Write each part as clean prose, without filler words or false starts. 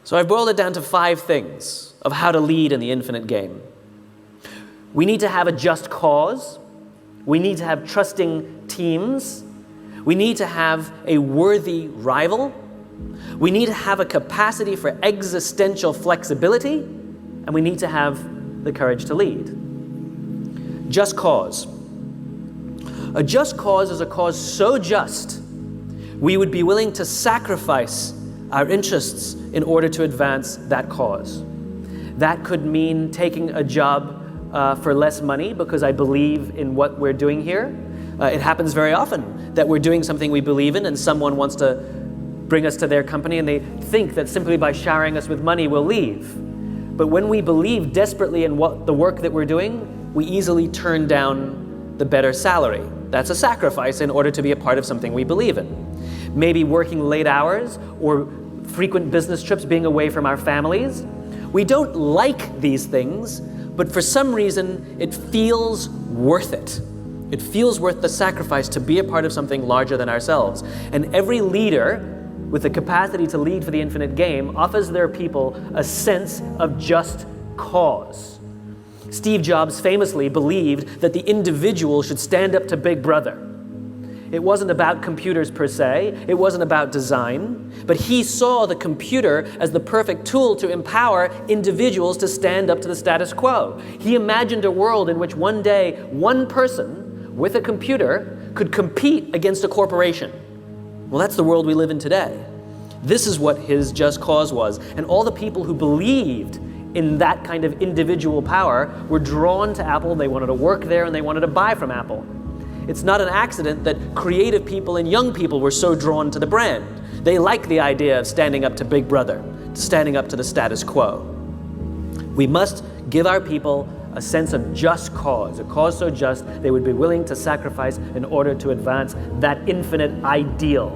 So I've boiled it down to 5 things of how to lead in the infinite game. We need to have a just cause. We need to have trusting teams. We need to have a worthy rival. We need to have a capacity for existential flexibility. And we need to have the courage to lead. Just cause. A just cause is a cause so just, we would be willing to sacrifice our interests in order to advance that cause. That could mean taking a job for less money because I believe in what we're doing here. It happens very often that we're doing something we believe in and someone wants to bring us to their company and they think that simply by showering us with money we'll leave. But when we believe desperately in the work that we're doing, we easily turn down the better salary. That's a sacrifice in order to be a part of something we believe in. Maybe working late hours or frequent business trips, being away from our families. We don't like these things, but for some reason, it feels worth it. It feels worth the sacrifice to be a part of something larger than ourselves. And every leader with the capacity to lead for the infinite game offers their people a sense of just cause. Steve Jobs famously believed that the individual should stand up to Big Brother. It wasn't about computers per se, it wasn't about design, but he saw the computer as the perfect tool to empower individuals to stand up to the status quo. He imagined a world in which one day, one person with a computer could compete against a corporation. Well, that's the world we live in today. This is what his just cause was, and all the people who believed in that kind of individual power were drawn to Apple. They wanted to work there and they wanted to buy from Apple. It's not an accident that creative people and young people were so drawn to the brand. They like the idea of standing up to Big Brother, standing up to the status quo. We must give our people a sense of just cause, a cause so just they would be willing to sacrifice in order to advance that infinite ideal,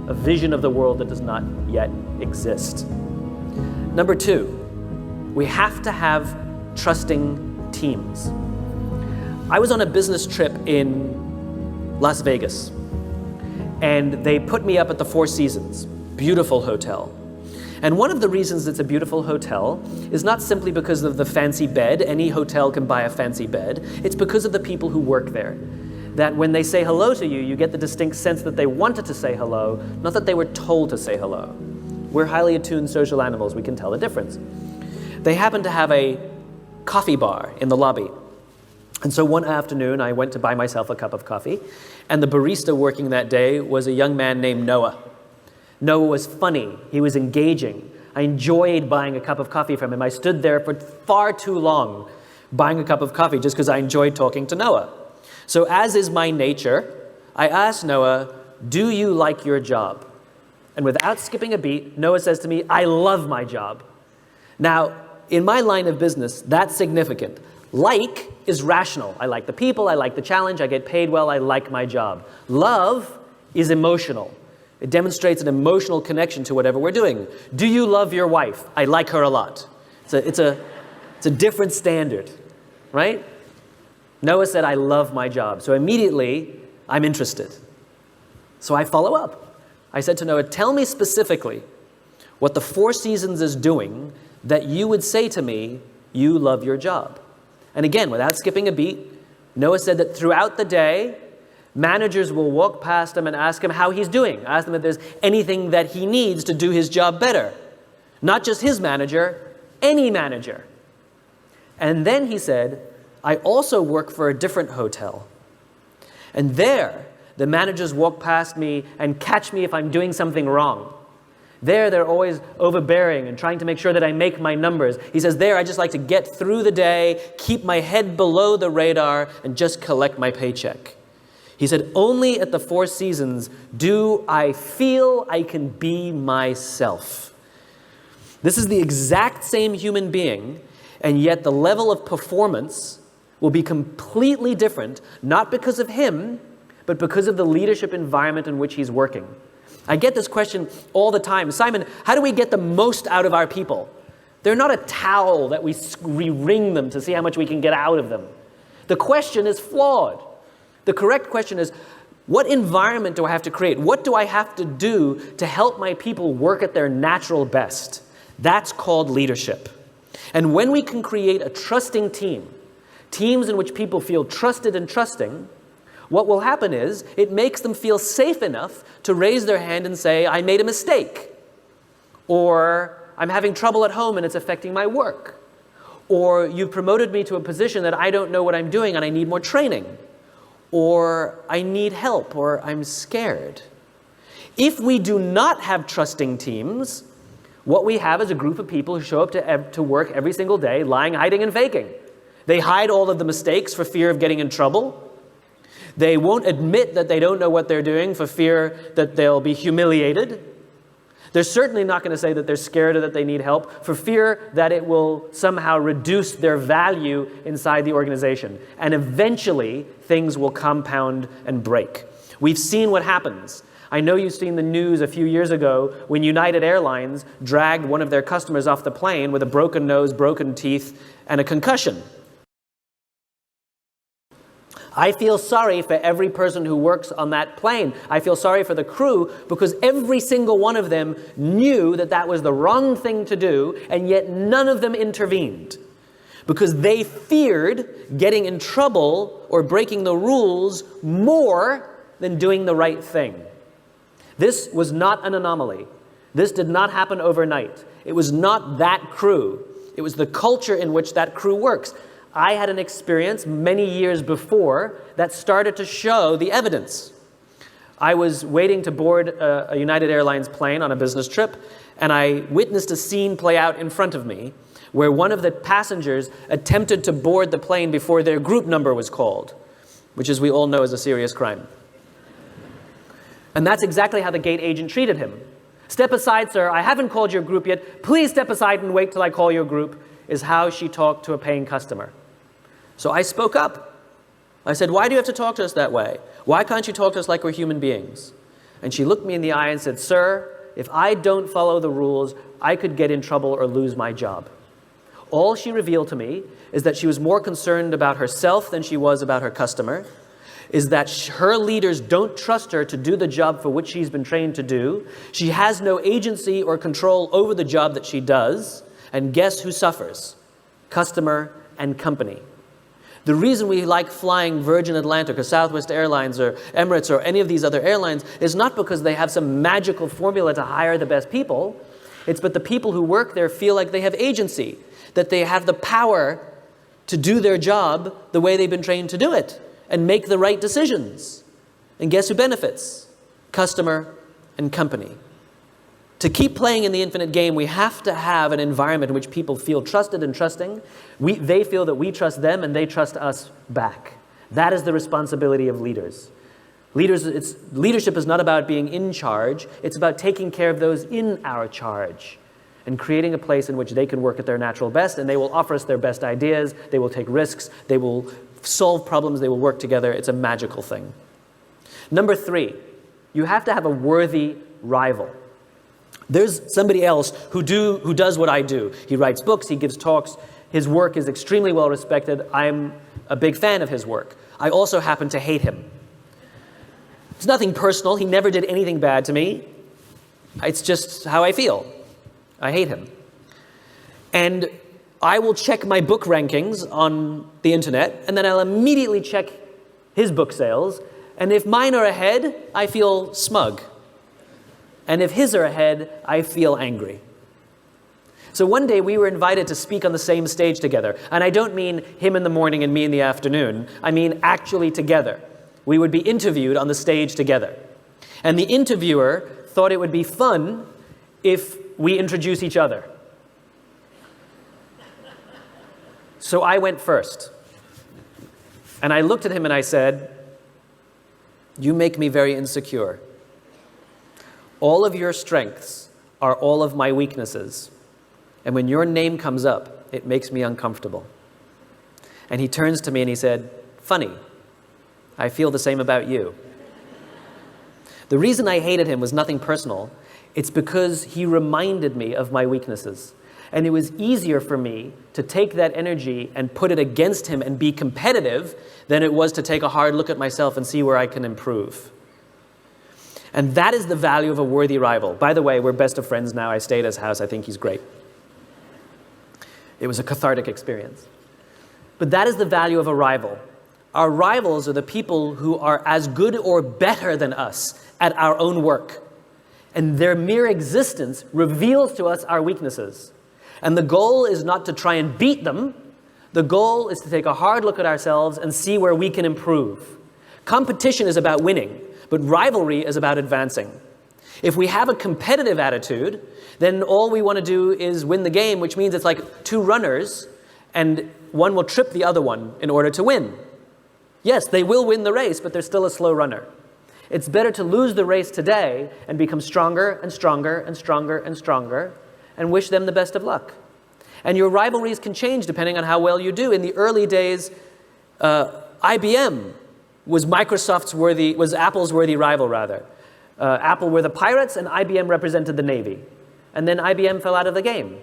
a vision of the world that does not yet exist. Number 2, we have to have trusting teams. I was on a business trip in Las Vegas, and they put me up at the Four Seasons, beautiful hotel. And one of the reasons it's a beautiful hotel is not simply because of the fancy bed. Any hotel can buy a fancy bed. It's because of the people who work there. That when they say hello to you, you get the distinct sense that they wanted to say hello, not that they were told to say hello. We're highly attuned social animals. We can tell the difference. They happened to have a coffee bar in the lobby. And so one afternoon, I went to buy myself a cup of coffee, and the barista working that day was a young man named Noah. Noah was funny. He was engaging. I enjoyed buying a cup of coffee from him. I stood there for far too long buying a cup of coffee just because I enjoyed talking to Noah. So as is my nature, I asked Noah, "Do you like your job?" And without skipping a beat, Noah says to me, "I love my job." Now, in my line of business, that's significant. Like is rational. I like the people, I like the challenge, I get paid well, I like my job. Love is emotional. It demonstrates an emotional connection to whatever we're doing. Do you love your wife? I like her a lot. It's a different standard, right? Noah said, "I love my job." So immediately, I'm interested. So I follow up. I said to Noah, "Tell me specifically what the Four Seasons is doing that you would say to me, you love your job." And again, without skipping a beat, Noah said that throughout the day, managers will walk past him and ask him how he's doing, ask him if there's anything that he needs to do his job better. Not just his manager, any manager. And then he said, "I also work for a different hotel. And there, the managers walk past me and catch me if I'm doing something wrong. There, they're always overbearing and trying to make sure that I make my numbers." He says, "There, I just like to get through the day, keep my head below the radar, and just collect my paycheck." He said, "Only at the Four Seasons do I feel I can be myself." This is the exact same human being, and yet the level of performance will be completely different, not because of him, but because of the leadership environment in which he's working. I get this question all the time. "Simon, how do we get the most out of our people?" They're not a towel that we wring them to see how much we can get out of them. The question is flawed. The correct question is, what environment do I have to create? What do I have to do to help my people work at their natural best? That's called leadership. And when we can create a trusting team, teams in which people feel trusted and trusting, what will happen is it makes them feel safe enough to raise their hand and say, I made a mistake. Or I'm having trouble at home and it's affecting my work. Or you promoted me to a position that I don't know what I'm doing and I need more training. Or I need help, or I'm scared. If we do not have trusting teams, what we have is a group of people who show up to work every single day, lying, hiding, and faking. They hide all of the mistakes for fear of getting in trouble. They won't admit that they don't know what they're doing for fear that they'll be humiliated. They're certainly not going to say that they're scared or that they need help for fear that it will somehow reduce their value inside the organization. And eventually, things will compound and break. We've seen what happens. I know you've seen the news a few years ago when United Airlines dragged one of their customers off the plane with a broken nose, broken teeth, and a concussion. I feel sorry for every person who works on that plane. I feel sorry for the crew because every single one of them knew that that was the wrong thing to do, and yet none of them intervened because they feared getting in trouble or breaking the rules more than doing the right thing. This was not an anomaly. This did not happen overnight. It was not that crew. It was the culture in which that crew works. I had an experience many years before that started to show the evidence. I was waiting to board a United Airlines plane on a business trip, and I witnessed a scene play out in front of me where one of the passengers attempted to board the plane before their group number was called, which, as we all know, is a serious crime. And that's exactly how the gate agent treated him. Step aside, sir. I haven't called your group yet. Please step aside and wait till I call your group, is how she talked to a paying customer. So I spoke up. I said, why do you have to talk to us that way? Why can't you talk to us like we're human beings? And she looked me in the eye and said, sir, if I don't follow the rules, I could get in trouble or lose my job. All she revealed to me is that she was more concerned about herself than she was about her customer, is that her leaders don't trust her to do the job for which she's been trained to do. She has no agency or control over the job that she does. And guess who suffers? Customer and company. The reason we like flying Virgin Atlantic or Southwest Airlines or Emirates or any of these other airlines is not because they have some magical formula to hire the best people. It's but the people who work there feel like they have agency, that they have the power to do their job the way they've been trained to do it and make the right decisions. And guess who benefits? Customer and company. To keep playing in the infinite game, we have to have an environment in which people feel trusted and trusting. They feel that we trust them and they trust us back. That is the responsibility of leaders. Leadership is not about being in charge. It's about taking care of those in our charge and creating a place in which they can work at their natural best, and they will offer us their best ideas. They will take risks. They will solve problems. They will work together. It's a magical thing. Number 3, you have to have a worthy rival. There's somebody else who does what I do. He writes books, he gives talks. His work is extremely well respected. I'm a big fan of his work. I also happen to hate him. It's nothing personal. He never did anything bad to me. It's just how I feel. I hate him. And I will check my book rankings on the internet, and then I'll immediately check his book sales. And if mine are ahead, I feel smug. And if his are ahead, I feel angry. So one day we were invited to speak on the same stage together. And I don't mean him in the morning and me in the afternoon. I mean actually together. We would be interviewed on the stage together. And the interviewer thought it would be fun if we introduce each other. So I went first. And I looked at him and I said, "You make me very insecure. All of your strengths are all of my weaknesses. And when your name comes up, it makes me uncomfortable." And he turns to me and he said, "Funny, I feel the same about you." The reason I hated him was nothing personal. It's because he reminded me of my weaknesses. And it was easier for me to take that energy and put it against him and be competitive than it was to take a hard look at myself and see where I can improve. And that is the value of a worthy rival. By the way, we're best of friends now. I stay at his house. I think he's great. It was a cathartic experience. But that is the value of a rival. Our rivals are the people who are as good or better than us at our own work. And their mere existence reveals to us our weaknesses. And the goal is not to try and beat them. The goal is to take a hard look at ourselves and see where we can improve. Competition is about winning, but rivalry is about advancing. If we have a competitive attitude, then all we want to do is win the game, which means it's like two runners, and one will trip the other one in order to win. Yes, they will win the race, but they're still a slow runner. It's better to lose the race today and become stronger and stronger and stronger and stronger and wish them the best of luck. And your rivalries can change depending on how well you do. In the early days, IBM was Apple's worthy rival, rather. Apple were the pirates and IBM represented the Navy. And then IBM fell out of the game.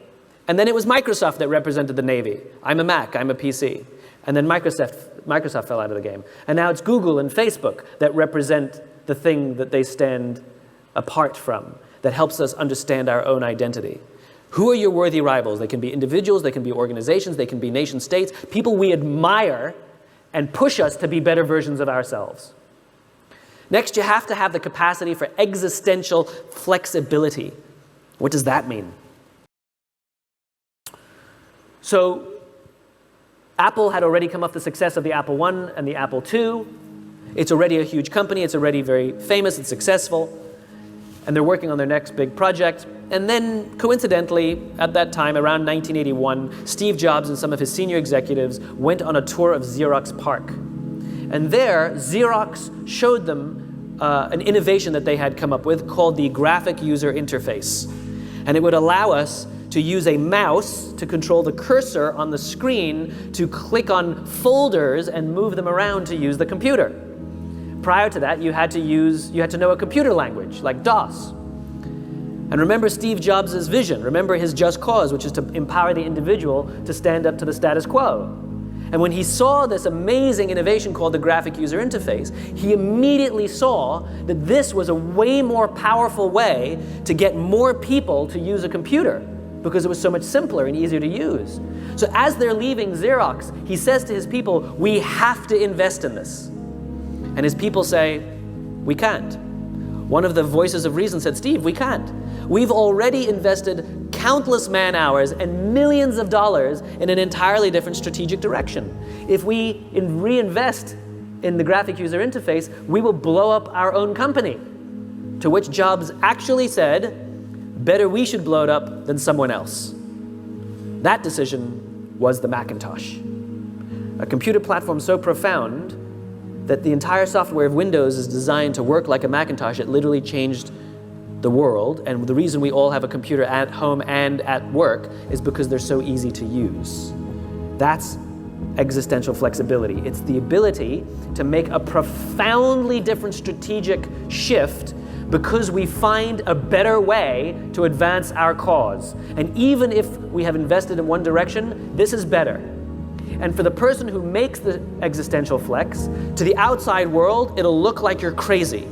And then it was Microsoft that represented the Navy. I'm a Mac, I'm a PC. And then Microsoft fell out of the game. And now it's Google and Facebook that represent the thing that they stand apart from, that helps us understand our own identity. Who are your worthy rivals? They can be individuals, they can be organizations, they can be nation states, people we admire and push us to be better versions of ourselves. Next, you have to have the capacity for existential flexibility. What does that mean? So, Apple had already come off the success of the Apple I and the Apple II. It's already a huge company, it's already very famous and successful, and they're working on their next big project. And then, coincidentally, at that time, around 1981, Steve Jobs and some of his senior executives went on a tour of Xerox PARC. And there, Xerox showed them an innovation that they had come up with called the graphic user interface. And it would allow us to use a mouse to control the cursor on the screen to click on folders and move them around to use the computer. Prior to that, you had to know a computer language, like DOS. And remember Steve Jobs' vision. Remember his just cause, which is to empower the individual to stand up to the status quo. And when he saw this amazing innovation called the graphic user interface, he immediately saw that this was a way more powerful way to get more people to use a computer, because it was so much simpler and easier to use. So as they're leaving Xerox, he says to his people, we have to invest in this. And his people say, we can't. One of the voices of reason said, Steve, we can't. We've already invested countless man hours and millions of dollars in an entirely different strategic direction. If we reinvest in the graphic user interface, we will blow up our own company. To which Jobs actually said, better we should blow it up than someone else. That decision was the Macintosh. A computer platform so profound that the entire software of Windows is designed to work like a Macintosh. It literally changed the world, and the reason we all have a computer at home and at work is because they're so easy to use. That's existential flexibility. It's the ability to make a profoundly different strategic shift because we find a better way to advance our cause. And even if we have invested in one direction, this is better. And for the person who makes the existential flex, to the outside world, it'll look like you're crazy.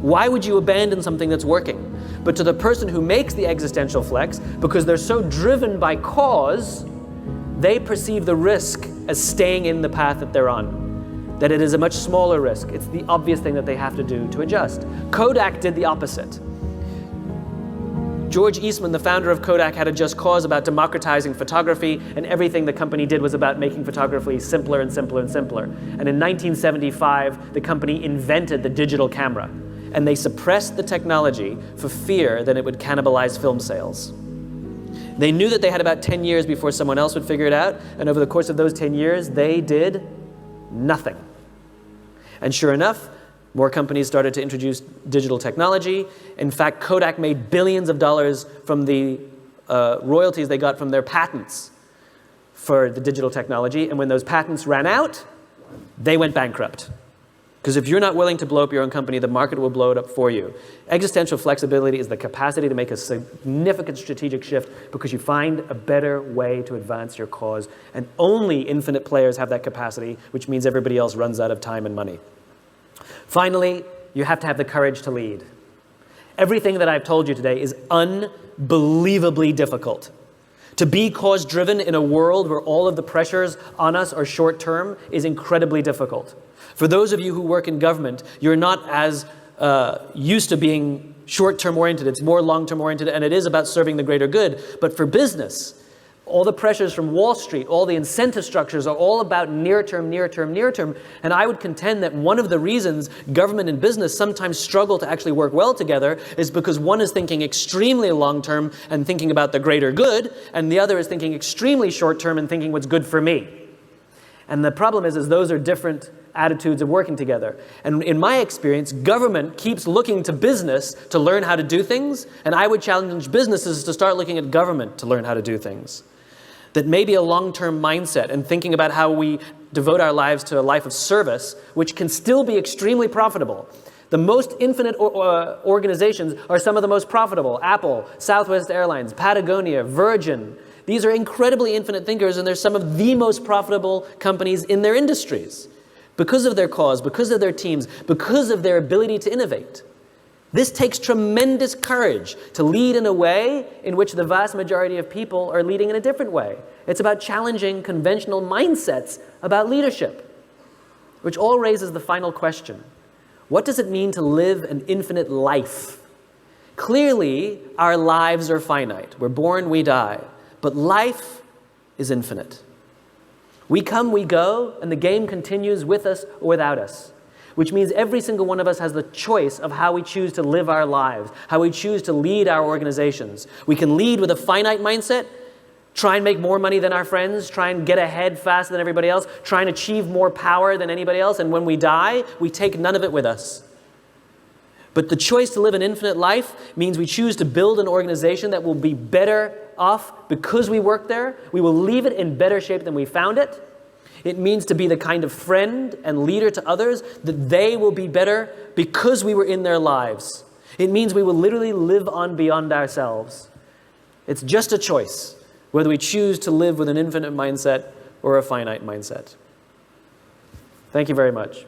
Why would you abandon something that's working? But to the person who makes the existential flex, because they're so driven by cause, they perceive the risk as staying in the path that they're on. That it is a much smaller risk. It's the obvious thing that they have to do to adjust. Kodak did the opposite. George Eastman, the founder of Kodak, had a just cause about democratizing photography, and everything the company did was about making photography simpler and simpler and simpler. And in 1975, the company invented the digital camera, and they suppressed the technology for fear that it would cannibalize film sales. They knew that they had about 10 years before someone else would figure it out, and over the course of those 10 years, they did nothing. And sure enough, more companies started to introduce digital technology. In fact, Kodak made billions of dollars from the royalties they got from their patents for the digital technology. And when those patents ran out, they went bankrupt. Because if you're not willing to blow up your own company, the market will blow it up for you. Existential flexibility is the capacity to make a significant strategic shift because you find a better way to advance your cause. And only infinite players have that capacity, which means everybody else runs out of time and money. Finally, you have to have the courage to lead. Everything that I've told you today is unbelievably difficult. To be cause-driven in a world where all of the pressures on us are short-term is incredibly difficult. For those of you who work in government, you're not as used to being short-term oriented. It's more long-term oriented, and it is about serving the greater good. But for business, all the pressures from Wall Street, all the incentive structures are all about near-term, near-term, near-term. And I would contend that one of the reasons government and business sometimes struggle to actually work well together is because one is thinking extremely long-term and thinking about the greater good, and the other is thinking extremely short-term and thinking what's good for me. And the problem is those are different attitudes of working together. And in my experience, government keeps looking to business to learn how to do things, and I would challenge businesses to start looking at government to learn how to do things. That maybe a long-term mindset and thinking about how we devote our lives to a life of service, which can still be extremely profitable. The most infinite organizations are some of the most profitable. Apple, Southwest Airlines, Patagonia, Virgin. These are incredibly infinite thinkers, and they're some of the most profitable companies in their industries because of their cause, because of their teams, because of their ability to innovate. This takes tremendous courage to lead in a way in which the vast majority of people are leading in a different way. It's about challenging conventional mindsets about leadership, which all raises the final question. What does it mean to live an infinite life? Clearly, our lives are finite. We're born, we die. But life is infinite. We come, we go, and the game continues with us or without us. Which means every single one of us has the choice of how we choose to live our lives, how we choose to lead our organizations. We can lead with a finite mindset, try and make more money than our friends, try and get ahead faster than everybody else, try and achieve more power than anybody else, and when we die, we take none of it with us. But the choice to live an infinite life means we choose to build an organization that will be better off because we work there. We will leave it in better shape than we found it. It means to be the kind of friend and leader to others that they will be better because we were in their lives. It means we will literally live on beyond ourselves. It's just a choice, whether we choose to live with an infinite mindset or a finite mindset. Thank you very much.